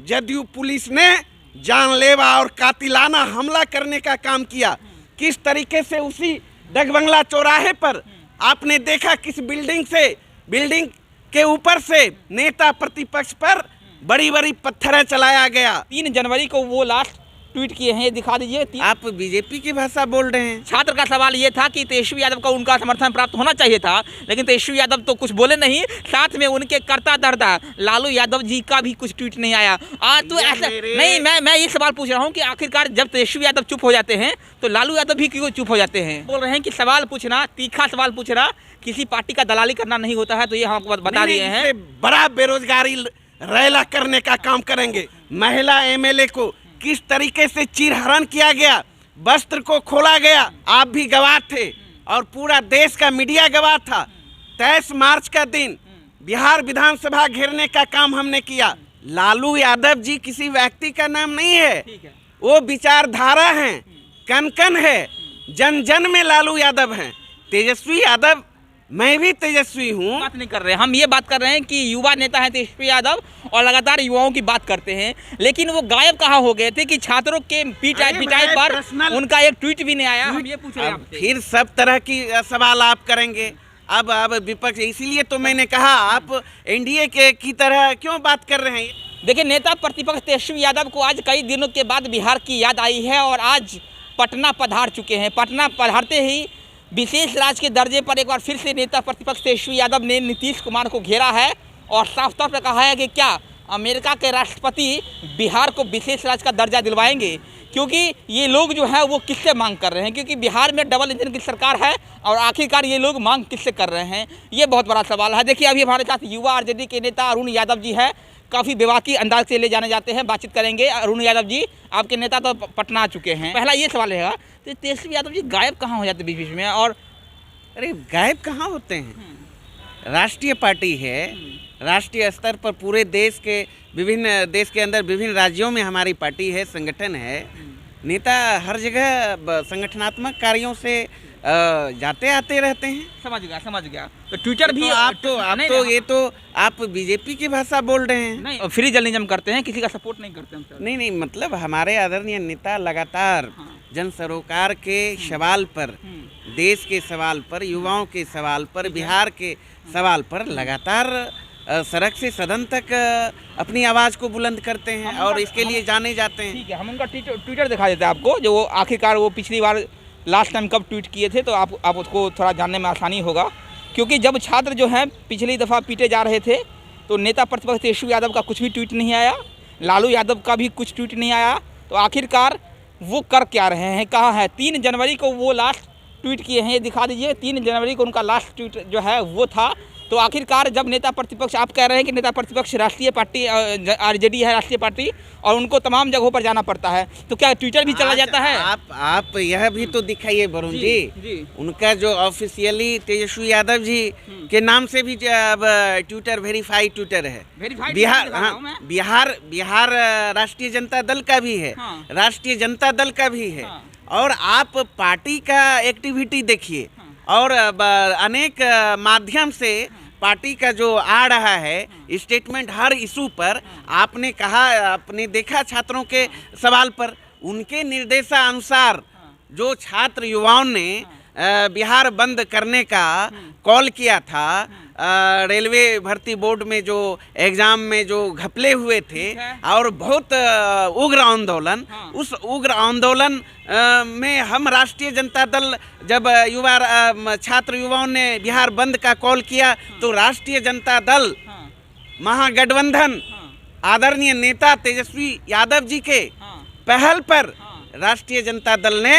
JDU police ने जानलेवा और कातिलाना हमला करने का काम किया। किस तरीके से उसी डगबंगला चौराहे पर आपने देखा, किस बिल्डिंग के ऊपर से नेता प्रतिपक्ष पर बड़ी बड़ी पत्थरें चलाया गया। 3 जनवरी को वो लास्ट ट्वीट किए हैं, ये दिखा दीजिए। आप बीजेपी की भाषा बोल रहे हैं। छात्र का सवाल ये था कि तेजस्वी यादव को उनका समर्थन प्राप्त होना चाहिए था, लेकिन तेजस्वी यादव तो कुछ बोले नहीं, साथ में उनके कर्ता धर्ता लालू यादव जी का भी कुछ ट्वीट नहीं आया। आज तो ऐसा नहीं, मैं ये सवाल पूछ रहा हूँ कि आखिरकार जब तेजस्वी यादव चुप हो जाते हैं तो लालू यादव भी क्यों चुप हो जाते हैं? बोल रहे हैं कि सवाल पूछना, तीखा सवाल पूछना किसी पार्टी का दलाली करना नहीं होता है, तो ये हम आपको बता दिए हैं। बड़ा बेरोजगारी रैला करने का काम करेंगे। महिला एमएलए को किस तरीके से चीरहरण किया गया, वस्त्र को खोला गया, आप भी गवाह थे और पूरा देश का मीडिया गवाह था। 23 मार्च का दिन बिहार विधानसभा घेरने का काम हमने किया। लालू यादव जी किसी व्यक्ति का नाम नहीं है, वो विचारधारा है, कन है, जन जन में लालू यादव हैं। तेजस्वी यादव, मैं भी तेजस्वी हूँ। बात नहीं कर रहे, हम ये बात कर रहे हैं कि युवा नेता है तेजस्वी यादव और लगातार युवाओं की बात करते हैं, लेकिन वो गायब कहाँ हो गए थे कि छात्रों के पिटाई पर उनका एक ट्वीट भी नहीं आया। हम ये पूछ रहे हैं आपसे। फिर सब तरह की सवाल आप करेंगे। अब विपक्ष, इसीलिए तो मैंने कहा आप एनडीए की तरह क्यों बात कर रहे हैं। देखिए, नेता प्रतिपक्ष तेजस्वी यादव को आज कई दिनों के बाद बिहार की याद आई है और आज पटना पधार चुके हैं। पटना पधारते ही विशेष राज्य के दर्जे पर एक बार फिर से नेता प्रतिपक्ष तेजस्वी यादव ने नीतीश कुमार को घेरा है और साफ तौर पर कहा है कि क्या अमेरिका के राष्ट्रपति बिहार को विशेष राज्य का दर्जा दिलवाएंगे, क्योंकि ये लोग जो है वो किससे मांग कर रहे हैं, क्योंकि बिहार में डबल इंजन की सरकार है और आखिरकार ये लोग मांग किससे कर रहे हैं, ये बहुत बड़ा सवाल है। देखिए, अभी हमारे साथ युवा आरजेडी के नेता अरुण यादव जी है, काफ़ी बेबाकी अंदाज से ले जाने जाते हैं, बातचीत करेंगे। अरुण यादव जी, आपके नेता तो पटना आ चुके हैं। पहला ये सवाल रहेगा, तो तेजस्वी यादव जी गायब कहाँ हो जाते बीच बीच में? और अरे गायब कहाँ होते हैं, राष्ट्रीय पार्टी है, राष्ट्रीय स्तर पर पूरे देश के अंदर विभिन्न राज्यों में हमारी पार्टी है, संगठन है। नेता हर जगह संगठनात्मक कार्यों से जाते आते रहते हैं। समझ गया। तो ट्विटर भी आप बीजेपी की भाषा बोल रहे हैं। नहीं, फ्री जर्नलिज्म करते हैं, किसी का सपोर्ट नहीं करते हैं। नहीं, मतलब हमारे आदरणीय नेता लगातार जन सरोकार के सवाल पर, देश के सवाल पर, युवाओं के सवाल पर, बिहार के सवाल पर लगातार सड़क से सदन तक अपनी आवाज़ को बुलंद करते हैं और इसके लिए जाने जाते हैं। ठीक है, हम उनका ट्विटर दिखा देते हैं आपको, जो वो आखिरकार वो पिछली बार लास्ट टाइम कब ट्वीट किए थे, तो आप उसको थोड़ा जानने में आसानी होगा। क्योंकि जब छात्र जो हैं पिछली दफ़ा पीटे जा रहे थे तो नेता प्रतिपक्ष तेजस्वी यादव का कुछ भी ट्वीट नहीं आया, लालू यादव का भी कुछ ट्वीट नहीं आया, तो आखिरकार वो कर क्या रहे हैं, कहाँ है? 3 जनवरी को वो लास्ट ट्वीट किए हैं, ये दिखा दीजिए। 3 जनवरी को उनका लास्ट ट्वीट जो है वो था। तो आखिरकार जब नेता प्रतिपक्ष, आप कह रहे हैं कि नेता प्रतिपक्ष राष्ट्रीय पार्टी आरजेडी है, राष्ट्रीय पार्टी, और उनको तमाम जगहों पर जाना पड़ता है, तो क्या ट्विटर भी चला जाता है? आप यह भी तो दिखाइए वरुण जी, उनका जो ऑफिशियली तेजस्वी यादव जी के नाम से भी ट्विटर वेरीफाइड ट्विटर है। बिहार राष्ट्रीय जनता दल का भी है, राष्ट्रीय जनता दल का भी है। और आप पार्टी का एक्टिविटी देखिए और अनेक माध्यम से पार्टी का जो आ रहा है स्टेटमेंट हर इशू पर, आपने कहा, आपने देखा छात्रों के सवाल पर, उनके निर्देशानुसार जो छात्र युवाओं ने बिहार बंद करने का कॉल किया था, रेलवे भर्ती बोर्ड में जो एग्ज़ाम में जो घपले हुए थे और बहुत उग्र आंदोलन, उस उग्र आंदोलन में हम राष्ट्रीय जनता दल, जब छात्र युवाओं ने बिहार बंद का कॉल किया तो राष्ट्रीय जनता दल महागठबंधन आदरणीय नेता तेजस्वी यादव जी के पहल पर राष्ट्रीय जनता दल ने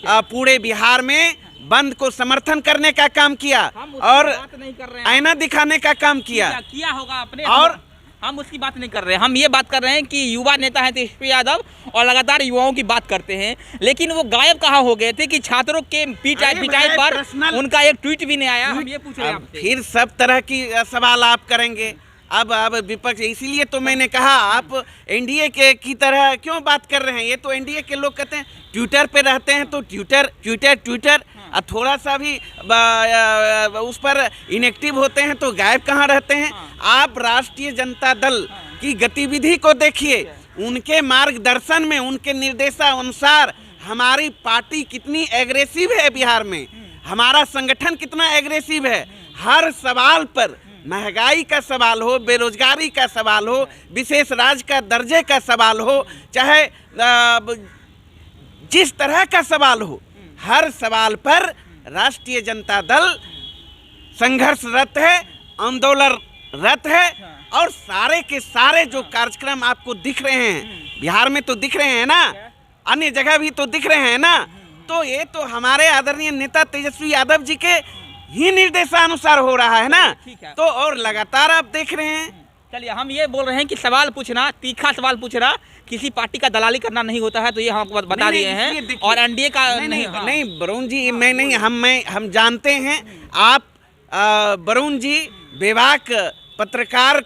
पूरे बिहार में बंद को समर्थन करने का काम किया और आईना दिखाने का काम किया होगा आपने। और हम उसकी बात नहीं कर रहे हैं, हम ये बात कर रहे हैं कि युवा नेता है तेजस्वी यादव और लगातार युवाओं की बात करते हैं, लेकिन वो गायब कहाँ हो गए थे कि छात्रों के पिटाई पर उनका एक ट्वीट भी नहीं आया। हम ये पूछ रहे हैं आपसे। फिर सब तरह की सवाल आप करेंगे। अब विपक्ष, इसीलिए तो मैंने कहा आप एनडीए की तरह क्यों बात कर रहे हैं। ये तो एनडीए के लोग कहते हैं ट्विटर पे रहते हैं तो ट्विटर और थोड़ा सा भी उस पर इनएक्टिव होते हैं तो गायब कहाँ रहते हैं। आप राष्ट्रीय जनता दल की गतिविधि को देखिए, उनके मार्गदर्शन में, उनके निर्देशानुसार हमारी पार्टी कितनी एग्रेसिव है बिहार में, हमारा संगठन कितना एग्रेसिव है। हर सवाल पर, महंगाई का सवाल हो, बेरोजगारी का सवाल हो, विशेष राज्य का दर्जे का सवाल हो, चाहे जिस तरह का सवाल हो, हर सवाल पर राष्ट्रीय जनता दल संघर्षरत है, आंदोलनरत है। और सारे के सारे जो कार्यक्रम आपको दिख रहे हैं, बिहार में तो दिख रहे हैं ना, अन्य जगह भी तो दिख रहे हैं ना, तो ये तो हमारे आदरणीय नेता तेजस्वी यादव जी के ही निर्देशानुसार हो रहा है ना। तो और लगातार आप देख रहे हैं। चलिए, हम ये बोल रहे हैं कि सवाल पूछना, तीखा सवाल पूछना किसी पार्टी का दलाली करना नहीं होता है, तो ये हम बता दिए हैं। और एनडीए का नहीं वरुण जी, मैं नहीं, हम जानते हैं आप वरुण जी बेबाक पत्रकार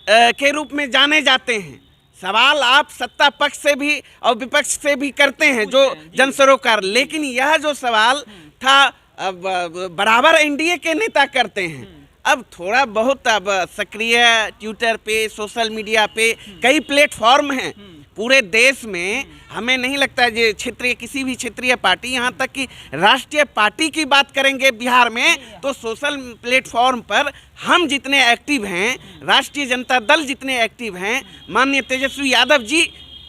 के रूप में जाने जाते हैं। सवाल आप सत्ता पक्ष से भी और विपक्ष से भी करते हैं, जो जन सरोकार, लेकिन यह जो सवाल था बराबर एनडीए के नेता करते हैं। अब थोड़ा बहुत अब सक्रिय ट्विटर पे, सोशल मीडिया पे कई प्लेटफॉर्म हैं पूरे देश में। हमें नहीं लगता है जो क्षेत्रीय, किसी भी क्षेत्रीय पार्टी, यहाँ तक कि राष्ट्रीय पार्टी की बात करेंगे बिहार में, तो सोशल प्लेटफॉर्म पर हम जितने एक्टिव हैं, राष्ट्रीय जनता दल जितने एक्टिव हैं, माननीय तेजस्वी यादव जी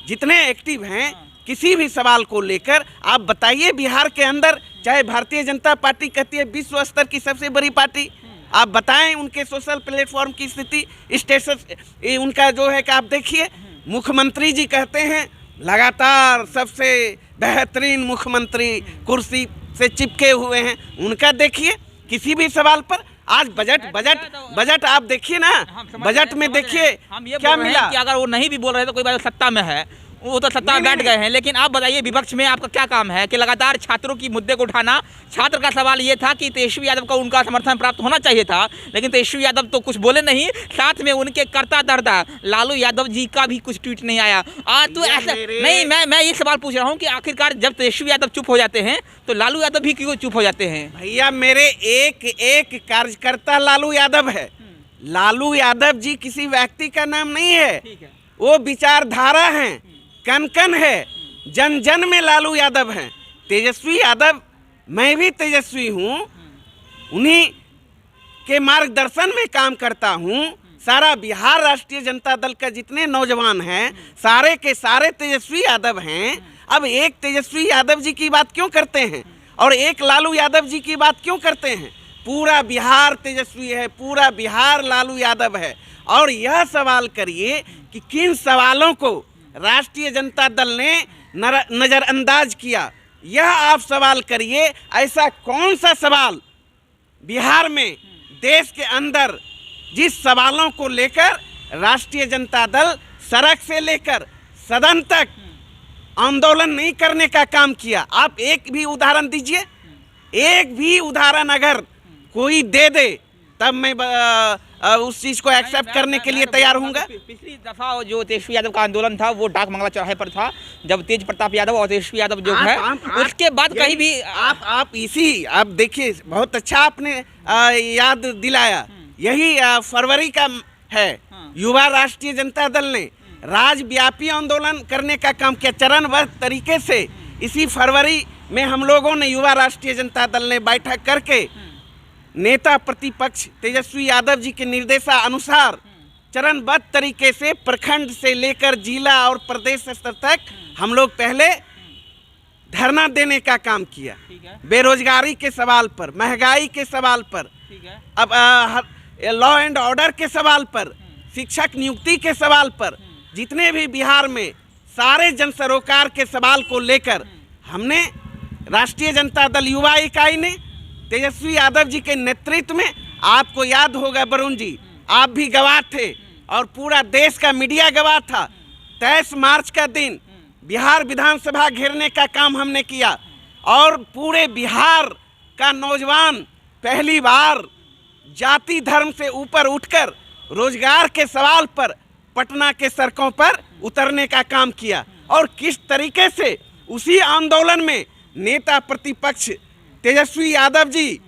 जितने एक्टिव हैं, किसी भी सवाल को लेकर आप बताइए। बिहार के अंदर चाहे भारतीय जनता पार्टी कहती है विश्व स्तर की सबसे बड़ी पार्टी, आप बताएं उनके सोशल प्लेटफॉर्म की स्थिति, स्टेटस उनका जो है कि आप देखिए। मुख्यमंत्री जी कहते हैं लगातार सबसे बेहतरीन मुख्यमंत्री कुर्सी से चिपके हुए हैं, उनका देखिए किसी भी सवाल पर। आज बजट आप देखिए ना, बजट में देखिए क्या मिला। कि अगर वो नहीं भी बोल रहे तो कोई बात, सत्ता में है, वो तो सत्ता में बैठ गए हैं। लेकिन आप बताइए, विपक्ष में आपका क्या काम है कि लगातार छात्रों की मुद्दे को उठाना। छात्र का सवाल ये था कि तेजस्वी यादव को उनका समर्थन प्राप्त होना चाहिए था, लेकिन तेजस्वी यादव तो कुछ बोले नहीं। साथ में उनके कर्ता धर्ता लालू यादव जी का भी कुछ ट्वीट नहीं आया। तो ऐसा नहीं, मैं ये सवाल पूछ रहा हूँ कि आखिरकार जब तेजस्वी यादव चुप हो जाते हैं तो लालू यादव भी क्यों चुप हो जाते हैं? भैया, मेरे एक कार्यकर्ता लालू यादव है। लालू यादव जी किसी व्यक्ति का नाम नहीं है, वो विचारधारा है, कन है, जन जन में लालू यादव हैं। तेजस्वी यादव, मैं भी तेजस्वी हूँ, उन्हीं के मार्गदर्शन में काम करता हूँ। सारा बिहार राष्ट्रीय जनता दल का जितने नौजवान हैं, सारे के सारे तेजस्वी यादव हैं। अब एक तेजस्वी यादव जी की बात क्यों करते हैं और एक लालू यादव जी की बात क्यों करते हैं? पूरा बिहार तेजस्वी है, पूरा बिहार लालू यादव है। और यह सवाल करिए कि किन सवालों को राष्ट्रीय जनता दल ने नज़रअंदाज किया, यह आप सवाल करिए। ऐसा कौन सा सवाल बिहार में, देश के अंदर, जिस सवालों को लेकर राष्ट्रीय जनता दल सड़क से लेकर सदन तक आंदोलन नहीं करने का काम किया? आप एक भी उदाहरण दीजिए, एक भी उदाहरण अगर कोई दे दे तब मैं उस चीज़ को एक्सेप्ट करने के लिए तैयार होऊंगा। पिछली दफा जो तेजस्वी यादव का आंदोलन था वो डाक मंगला चौराहे पर था, जब तेज प्रताप यादव और तेजस्वी यादव जो है, उसके बाद कहीं भी आप देखिए, बहुत अच्छा आपने याद दिलाया। यही फरवरी का है, युवा राष्ट्रीय जनता दल ने राज्यव्यापी आंदोलन करने का काम किया चरणबद्ध तरीके से। इसी फरवरी में हम लोगों ने, युवा राष्ट्रीय जनता दल ने बैठक करके नेता प्रतिपक्ष तेजस्वी यादव जी के निर्देशानुसार चरणबद्ध तरीके से प्रखंड से लेकर जिला और प्रदेश स्तर तक हम लोग पहले धरना देने का काम किया। बेरोजगारी के सवाल पर, महंगाई के सवाल पर, अब लॉ एंड ऑर्डर के सवाल पर, शिक्षक नियुक्ति के सवाल पर, जितने भी बिहार में सारे जन सरोकार के सवाल को लेकर हमने राष्ट्रीय जनता दल युवा इकाई ने तेजस्वी यादव जी के नेतृत्व में, आपको याद होगा वरुण जी, आप भी गवाह थे और पूरा देश का मीडिया गवाह था, 23 मार्च का दिन बिहार विधानसभा घेरने का काम हमने किया। और पूरे बिहार का नौजवान पहली बार जाति धर्म से ऊपर उठकर रोजगार के सवाल पर पटना के सड़कों पर उतरने का काम किया। और किस तरीके से उसी आंदोलन में नेता प्रतिपक्ष तेजस्वी यादव जी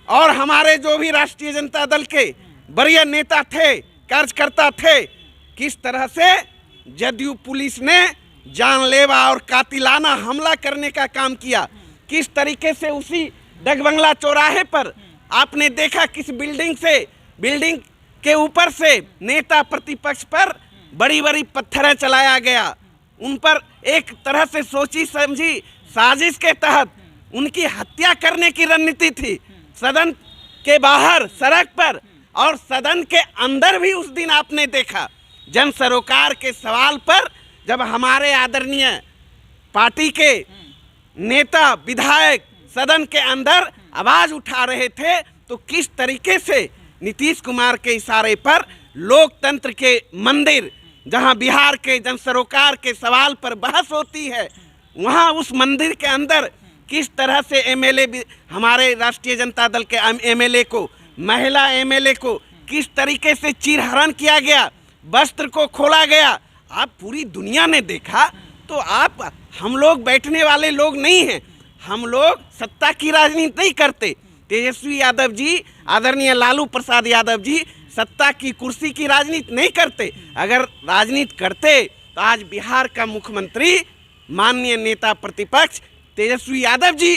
और हमारे जो भी राष्ट्रीय जनता दल के वरीय नेता थे, कार्यकर्ता थे, किस तरह से जदयू पुलिस ने जानलेवा और कातिलाना हमला करने का काम किया, किस तरीके से उसी डगबंगला चौराहे पर आपने देखा किस बिल्डिंग के ऊपर से नेता प्रतिपक्ष पर बड़ी बड़ी पत्थरें चलाया गया, उन पर एक तरह से सोची समझी साजिश के तहत उनकी हत्या करने की रणनीति थी। सदन के बाहर सड़क पर और सदन के अंदर भी उस दिन आपने देखा जन सरोकार के सवाल पर जब हमारे आदरणीय पार्टी के नेता विधायक सदन के अंदर आवाज उठा रहे थे तो किस तरीके से नीतीश कुमार के इशारे पर लोकतंत्र के मंदिर, जहां बिहार के जन सरोकार के सवाल पर बहस होती है, वहां उस मंदिर के अंदर किस तरह से एमएलए, हमारे राष्ट्रीय जनता दल के एमएलए को, महिला एमएलए को किस तरीके से चीरहरण किया गया, वस्त्र को खोला गया। आप पूरी दुनिया ने देखा। तो हम लोग बैठने वाले लोग नहीं हैं, हम लोग सत्ता की राजनीति नहीं करते। तेजस्वी यादव जी, आदरणीय लालू प्रसाद यादव जी सत्ता की कुर्सी की राजनीति नहीं करते। अगर राजनीति करते तो आज बिहार का मुख्यमंत्री माननीय नेता प्रतिपक्ष तेजस्वी यादव जी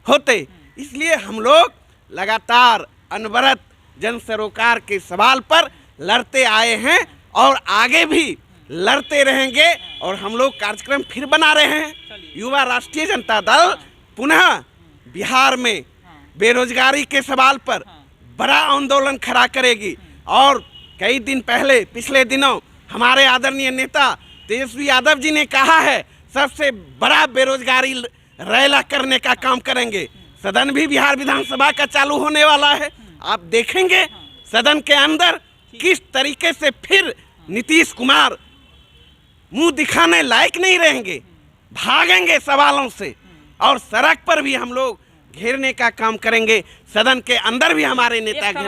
होते। इसलिए हम लोग लगातार अनवरत जन सरोकार के सवाल पर लड़ते आए हैं और आगे भी लड़ते रहेंगे। और हम लोग कार्यक्रम फिर बना रहे हैं। युवा राष्ट्रीय जनता दल पुनः बिहार में बेरोजगारी के सवाल पर बड़ा आंदोलन खड़ा करेगी। और कई दिन पहले, पिछले दिनों हमारे आदरणीय नेता तेजस्वी यादव जी ने कहा है सबसे बड़ा बेरोजगारी रैला करने का काम करेंगे। सदन भी बिहार विधानसभा का चालू होने वाला है। आप देखेंगे सदन के अंदर किस तरीके से फिर नीतीश कुमार मुंह दिखाने लायक नहीं रहेंगे, भागेंगे सवालों से। और सड़क पर भी हम लोग घेरने का काम करेंगे, सदन के अंदर भी हमारे नेता घेर